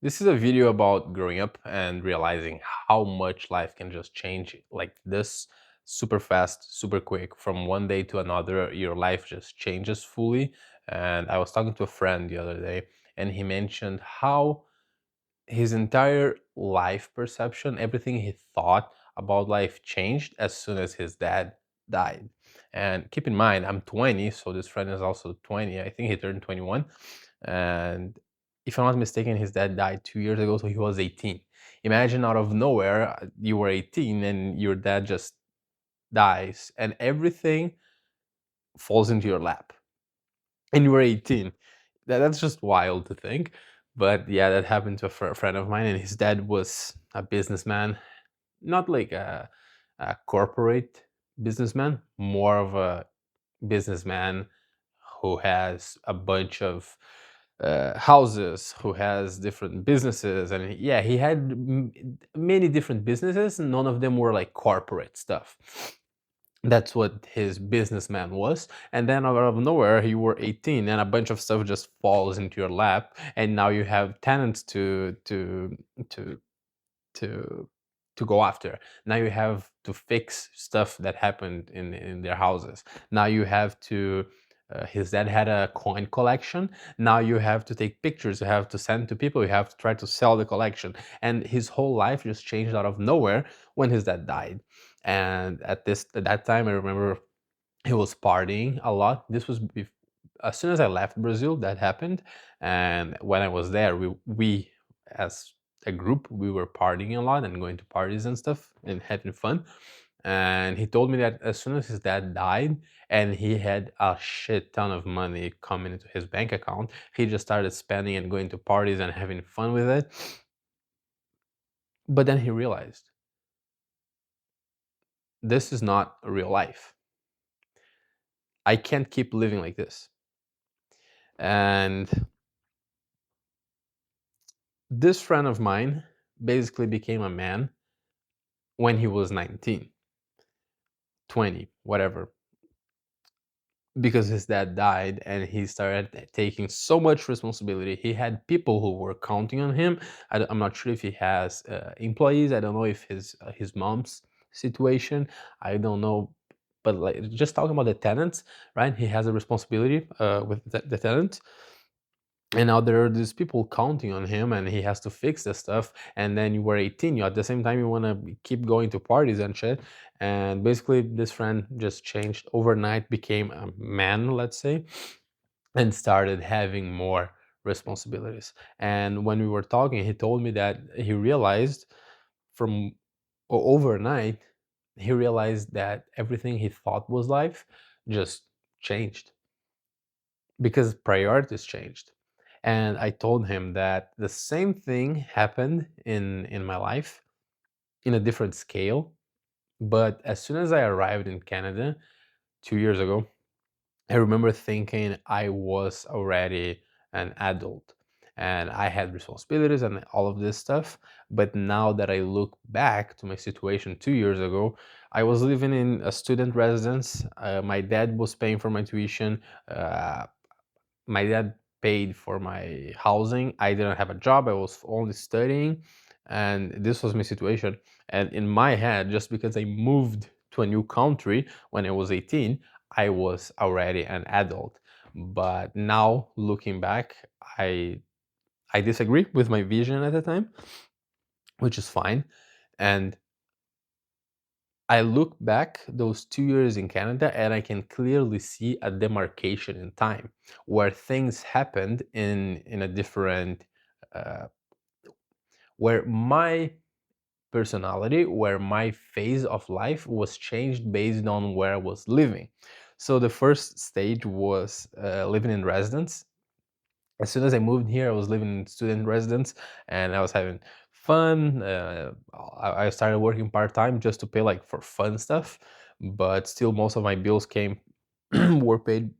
This is a video about growing up and realizing how much life can just change like this super fast, super quick. From one day to another, your life just changes fully. And I was talking to a friend the other day, and he mentioned how his entire life perception, everything he thought about life changed as soon as his dad died. And keep in mind, I'm 20, so this friend is also 20. I think he turned 21. And if I'm not mistaken, his dad died 2 years ago, so he was 18. Imagine out of nowhere, you were 18 and your dad just dies, and everything falls into your lap. And you were 18. That's just wild to think. But yeah, that happened to a friend of mine, and his dad was a businessman, not like a corporate businessman, more of a businessman who has a bunch of houses, who has different businesses, and yeah, he had many different businesses. And none of them were like corporate stuff. That's what his businessman was. And then out of nowhere, you were 18, and a bunch of stuff just falls into your lap, and now you have tenants to to to go after. Now you have to fix stuff that happened in their houses. Now you have to his dad had a coin collection. Now you have to take pictures, you have to send to people, you have to try to sell the collection. And his whole life just changed out of nowhere when his dad died. And at that time, I remember he was partying a lot. As soon as I left Brazil, that happened. And when I was there, we as a group, we were partying a lot and going to parties and stuff and having fun. And he told me that as soon as his dad died and he had a shit ton of money coming into his bank account, he just started spending and going to parties and having fun with it. But then he realized this is not a real life. I can't keep living like this. And this friend of mine basically became a man when he was 19, 20, whatever, because his dad died and he started taking so much responsibility. He had people who were counting on him. I'm not sure if he has employees. I don't know if his mom's situation. I don't know. But like just talking about the tenants, right? He has a responsibility with the tenants, and now there are these people counting on him and he has to fix this stuff. And then you were 18, you at the same time you want to keep going to parties and shit. And basically this friend just changed overnight, became a man, let's say, and started having more responsibilities. And when we were talking, he told me that he realized from overnight, he realized that everything he thought was life just changed because priorities changed. And I told him that the same thing happened in my life in a different scale. But as soon as I arrived in Canada 2 years ago, I remember thinking I was already an adult and I had responsibilities and all of this stuff. But now that I look back to my situation 2 years ago, I was living in a student residence. My dad was paying for my tuition. My dad paid for my housing. I didn't have a job. I was only studying, and this was my situation. And in my head, just because I moved to a new country when I was 18, I was already an adult. But now looking back, I I disagree with my vision at the time, which is fine. And I look back those 2 years in Canada and I can clearly see a demarcation in time where things happened in a different, uh, where my personality, where my phase of life was changed based on where I was living. So the first stage was living in residence. As soon as I moved here, I was living in student residence and I was having fun. I started working part time just to pay like for fun stuff, but still most of my bills came were paid.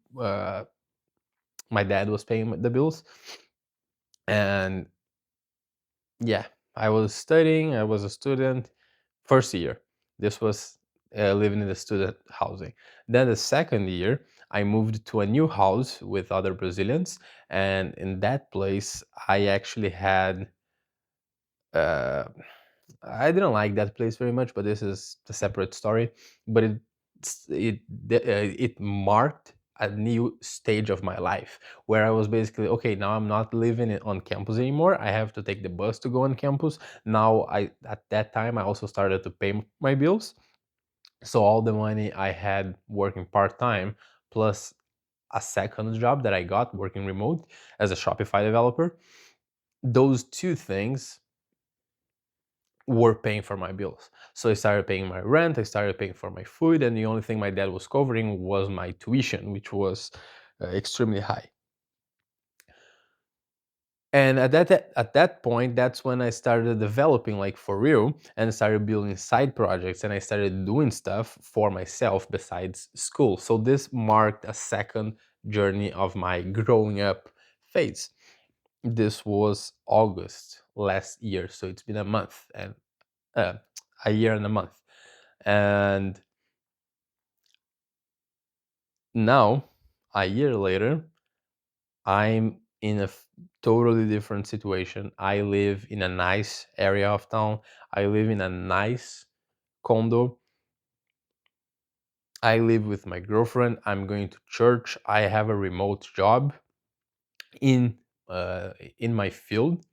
My dad was paying the bills, and yeah, I was studying. I was a student. First year, this was living in the student housing. Then the second year, I moved to a new house with other Brazilians, and in that place, I actually had. uh, I didn't like that place very much, but this is a separate story. But it marked a new stage of my life where I was basically okay. Now I'm not living on campus anymore. I have to take the bus to go on campus. Now I at that time I also started to pay my bills. So all the money I had working part time plus a second job that I got working remote as a Shopify developer. Those two things were paying for my bills. So I started paying my rent, I started paying for my food, and the only thing my dad was covering was my tuition, which was extremely high. And at that point, that's when I started developing like for real, and started building side projects, and I started doing stuff for myself besides school. So this marked a second journey of my growing up phase. This was August last year, so it's been a month and uh, a year and a month. And now, a year later, I'm in a totally different situation. I live in a nice area of town. I live in a nice condo. I live with my girlfriend. I'm going to church. I have a remote job in in my field,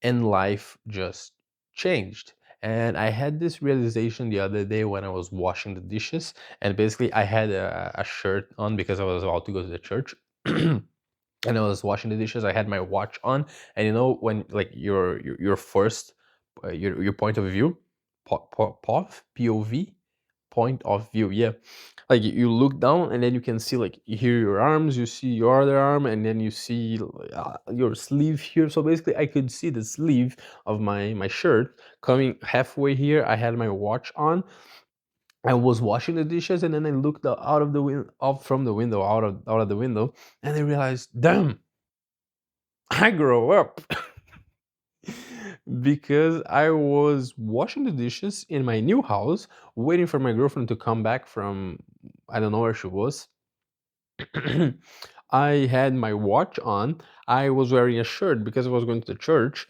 and life just changed. And I had this realization the other day when I was washing the dishes, and basically I had a shirt on because I was about to go to the church. And I was washing the dishes. I had my watch on, and you know when like your first your point of view, POV, point of view, yeah, like you look down and then you can see like you hear your arms, you see your other arm, and then you see your sleeve here. So basically I could see the sleeve of my shirt coming halfway here. I had my watch on. I was washing the dishes, and then I looked out of the window, out from the window, out of the window, and I realized, damn, I grow up. Because I was washing the dishes in my new house, waiting for my girlfriend to come back from I don't know where she was. I had my watch on. I was wearing a shirt because I was going to the church,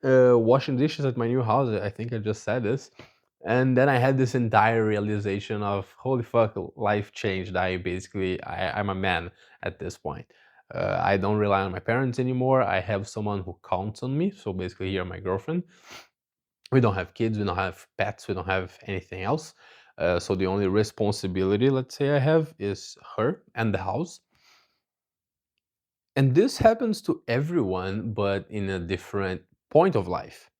washing dishes at my new house. I think I just said this. And then I had this entire realization of holy fuck, life changed. I'm a man at this point. I don't rely on my parents anymore. I have someone who counts on me. So basically, here my girlfriend. We don't have kids. We don't have pets. We don't have anything else. So the only responsibility, let's say, I have is her and the house. And this happens to everyone, but in a different point of life.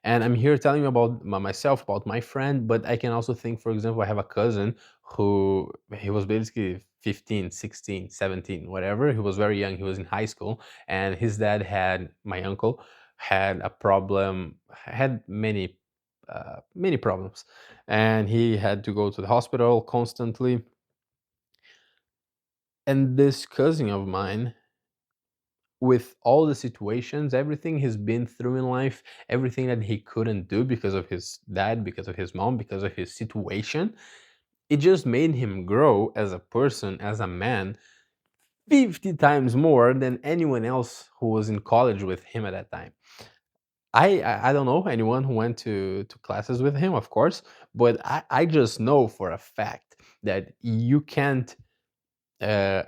And I'm here telling you about myself, about my friend, but I can also think, for example, I have a cousin who he was basically 15, 16, 17, whatever. He was very young. He was in high school, and his dad had, my uncle, had a problem, had many problems, and he had to go to the hospital constantly. And this cousin of mine, with all the situations, everything he's been through in life, everything that he couldn't do because of his dad, because of his mom, because of his situation, it just made him grow as a person, as a man, 50 times more than anyone else who was in college with him at that time. I don't know anyone who went to classes with him, of course, but I just know for a fact that you can't uh,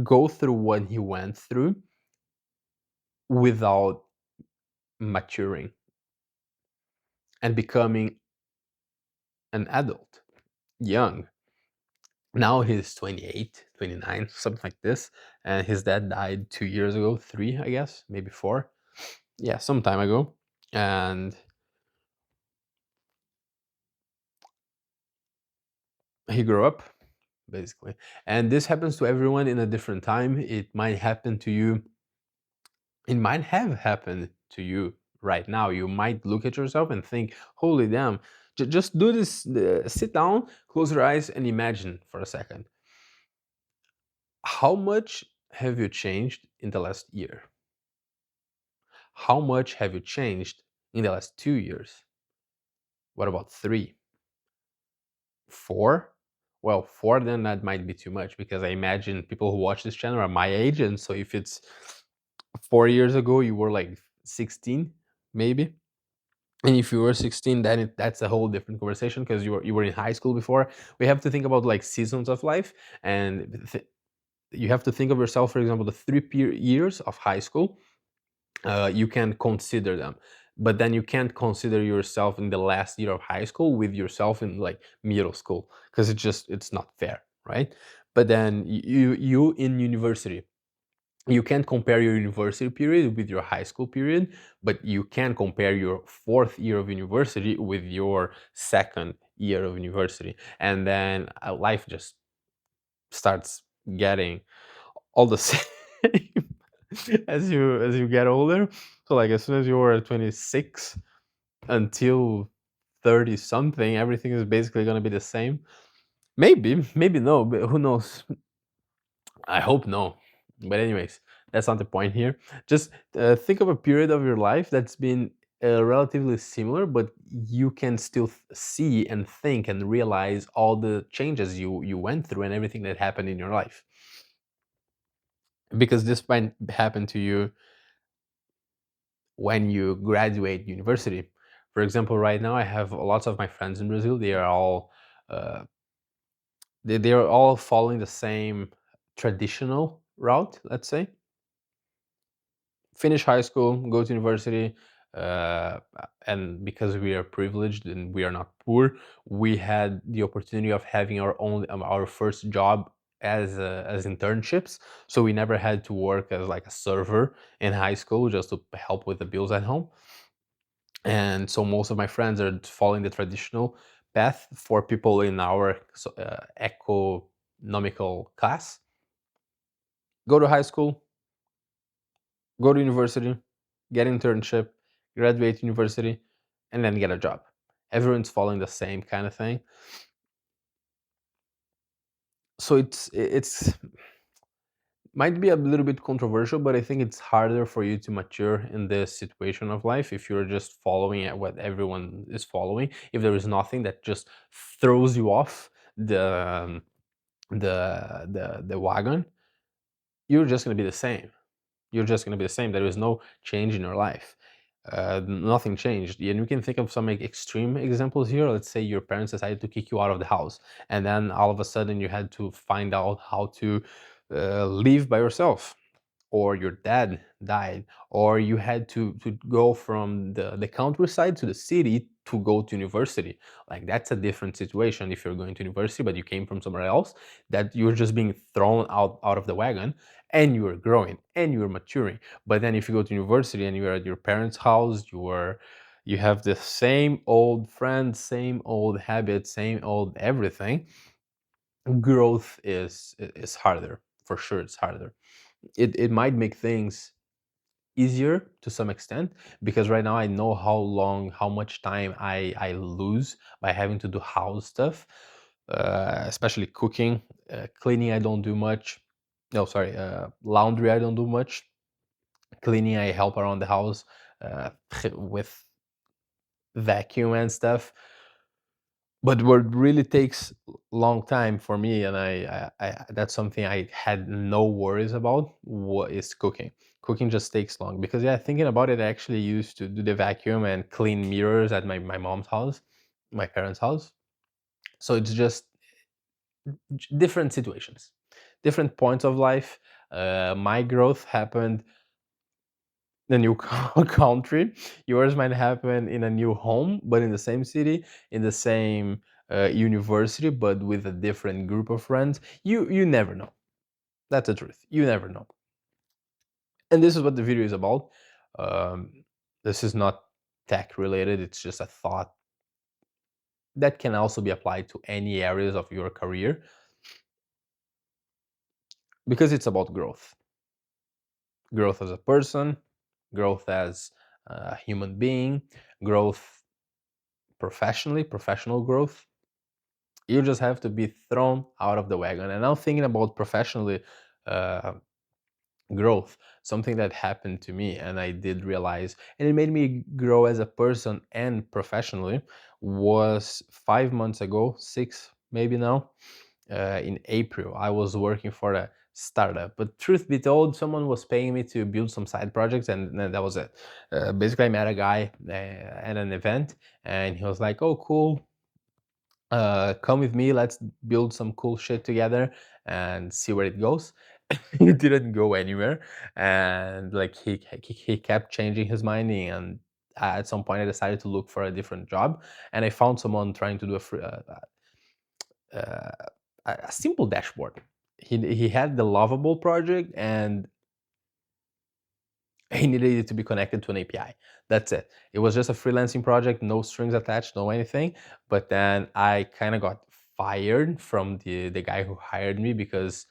go through what he went through without maturing and becoming an adult, young. Now he's 28, 29, something like this. And his dad died 2 years ago, three, I guess, maybe four. Yeah, some time ago. And he grew up, basically. And this happens to everyone in a different time. It might happen to you. It might have happened to you right now. You might look at yourself and think, holy damn, just do this, sit down, close your eyes, and imagine for a second. How much have you changed in the last year? How much have you changed in the last 2 years? What about three? Four? Well, four, then that might be too much because I imagine people who watch this channel are my age. And so if it's 4 years ago, you were like 16, maybe. And if you were 16, then that's a whole different conversation because you were in high school before. We have to think about like seasons of life, and you have to think of yourself, for example, the years of high school. You can consider them, but then you can't consider yourself in the last year of high school with yourself in like middle school, because it's not fair, right? But then you in university, you can't compare your university period with your high school period, but you can compare your fourth year of university with your second year of university. And then life just starts getting all the same as you get older. So like as soon as you're 26 until 30 something, everything is basically going to be the same. Maybe no, but who knows? I hope no. But anyways, that's not the point here. Just think of a period of your life that's been relatively similar, but you can still see and think and realize all the changes you went through and everything that happened in your life. Because this might happen to you when you graduate university. For example, right now I have lots of my friends in Brazil. They are all uh, they are all following the same traditional route. Let's say finish high school, go to university, uh, and because we are privileged and we are not poor, we had the opportunity of having our first job as internships. So we never had to work as like a server in high school just to help with the bills at home. And so most of my friends are following the traditional path. For people in our economical class, go to high school, go to university, get internship, graduate university, and then get a job. Everyone's following the same kind of thing. So it's might be a little bit controversial, but I think it's harder for you to mature in this situation of life if you're just following at what everyone is following. If there is nothing that just throws you off the wagon, you're just gonna be the same. You're just going to be the same. There is no change in your life. Nothing changed. And we can think of some like, extreme examples here. Let's say your parents decided to kick you out of the house, and then all of a sudden you had to find out how to live by yourself, or your dad died, or you had to go from the countryside to the city to go to university. Like that's a different situation if you're going to university but you came from somewhere else, that you're just being thrown out of the wagon, and you're growing and you're maturing. But then if you go to university and you're at your parents house, you have the same old friends, same old habits, same old everything. Growth is harder, for sure. It's harder. It might make things easier to some extent, because right now I know how much time I lose by having to do house stuff, especially cooking. Cleaning I don't do much. No, sorry, laundry I don't do much. Cleaning I help around the house, uh, with vacuum and stuff. But what really takes long time for me, and I that's something I had no worries about, what is cooking. Cooking just takes long because, yeah, thinking about it, I actually used to do the vacuum and clean mirrors at my mom's house, my parents' house. So it's just different situations, different points of life. My growth happened in a new country. Yours might happen in a new home, but in the same city, in the same university, but with a different group of friends. You never know. That's the truth. You never know. And this is what the video is about. This is not tech related. It's just a thought that can also be applied to any areas of your career, because it's about growth. Growth as a person, growth as a human being, growth professionally, professional growth. You just have to be thrown out of the wagon. And now thinking about professionally uh, growth, something that happened to me and I did realize, and it made me grow as a person and professionally, was 5 months ago, six maybe now. In April, I was working for a startup. But truth be told, someone was paying me to build some side projects, and then that was it. Basically, I met a guy at an event, and he was like, "Oh, cool. Come with me. Let's build some cool shit together and see where it goes." It didn't go anywhere, and like he kept changing his mind, and at some point I decided to look for a different job, and I found someone trying to do uh, a simple dashboard. He had the Lovable project, and he needed it to be connected to an API. That's it. It was just a freelancing project, no strings attached, no anything. But then I kind of got fired from the guy who hired me because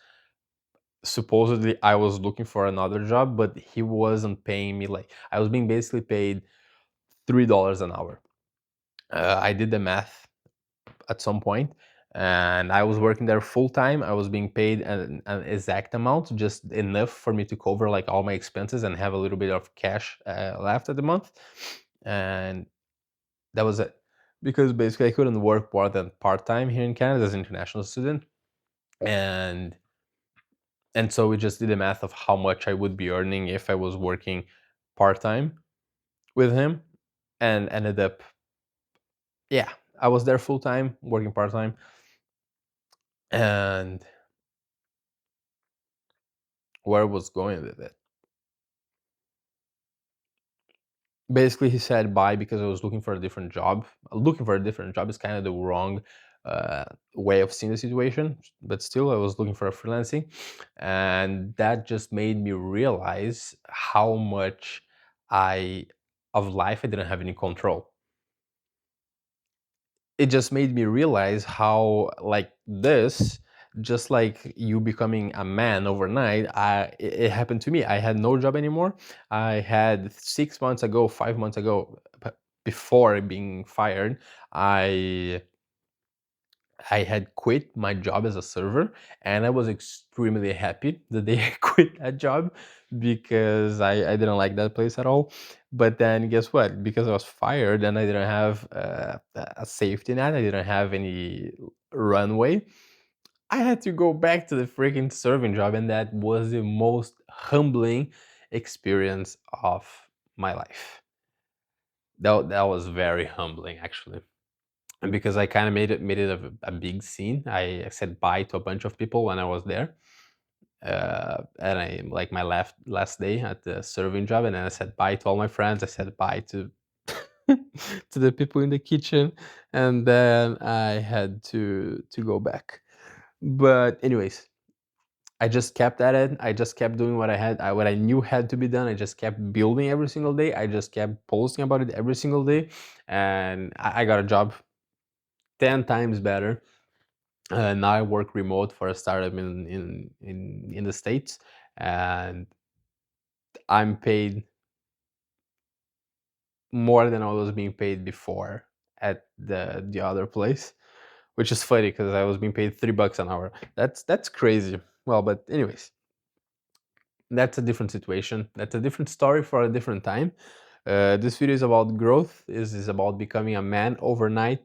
supposedly I was looking for another job, but he wasn't paying me. Like, I was being basically paid $3 an hour. I did the math at some point, and I was working there full time. I was being paid an exact amount, just enough for me to cover like all my expenses and have a little bit of cash left at the month, and that was it. Because basically I couldn't work more than part time here in Canada as an international student, and so we just did the math of how much I would be earning if I was working part time with him, and ended up, yeah, I was there full time working part time, and where I was going with it. Basically, he said bye because I was looking for a different job. Looking for a different job is kind of the wrong uh, way of seeing the situation, but still, I was looking for a freelancing, and that just made me realize how much I of life I didn't have any control. It just made me realize how like this, just like you becoming a man overnight, it happened to me. I had no job anymore. I had 6 months ago, 5 months ago, before being fired, i I had quit my job as a server, and I was extremely happy the day I quit that job because I didn't like that place at all. But then guess what? Because I was fired and I didn't have a safety net, I didn't have any runway. I had to go back to the freaking serving job, and that was the most humbling experience of my life. That was very humbling, actually, and because I kind of made it a big scene. I said bye to a bunch of people when I was there, and I like my last day at the serving job, and then I said bye to all my friends. I said bye to to the people in the kitchen, and then I had to go back. But anyways, I just kept at it. I just kept doing what I knew had to be done. I just kept building every single day. I just kept posting about it every single day, and I got a job 10 times better. Now I work remote for a startup in the States, and I'm paid more than I was being paid before at the other place, which is funny because I was being paid $3 an hour. That's crazy. Well, but anyways, that's a different situation. That's a different story for a different time. This video is about growth. Is about becoming a man overnight,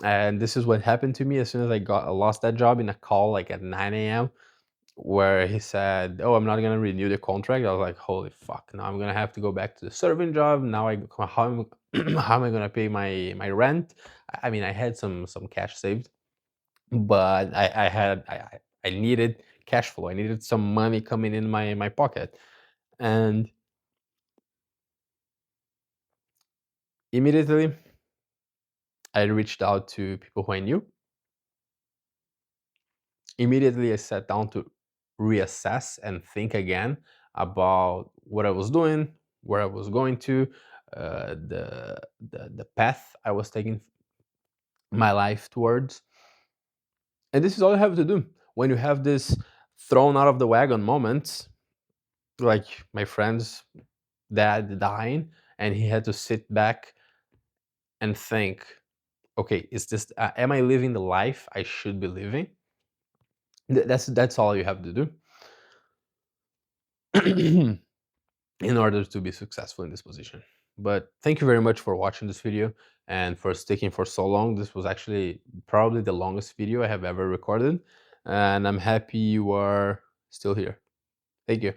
and this is what happened to me as soon as I lost that job in a call like at 9 a.m. where he said, "Oh, I'm not gonna renew the contract." I was like, "Holy fuck! Now I'm gonna have to go back to the serving job. Now how am I gonna pay my rent?" I mean, I had some cash saved, but I needed cash flow. I needed some money coming in my pocket, and immediately I reached out to people who I knew. Immediately, I sat down to reassess and think again about what I was doing, where I was going to, the path I was taking my life towards. And this is all you have to do when you have this thrown out of the wagon moments, like my friend's dad dying, and he had to sit back and think, okay, is this am I living the life I should be living? That's all you have to do. In order to be successful in this position. But thank you very much for watching this video and for sticking for so long. This was actually probably the longest video I have ever recorded, and I'm happy you are still here. Thank you.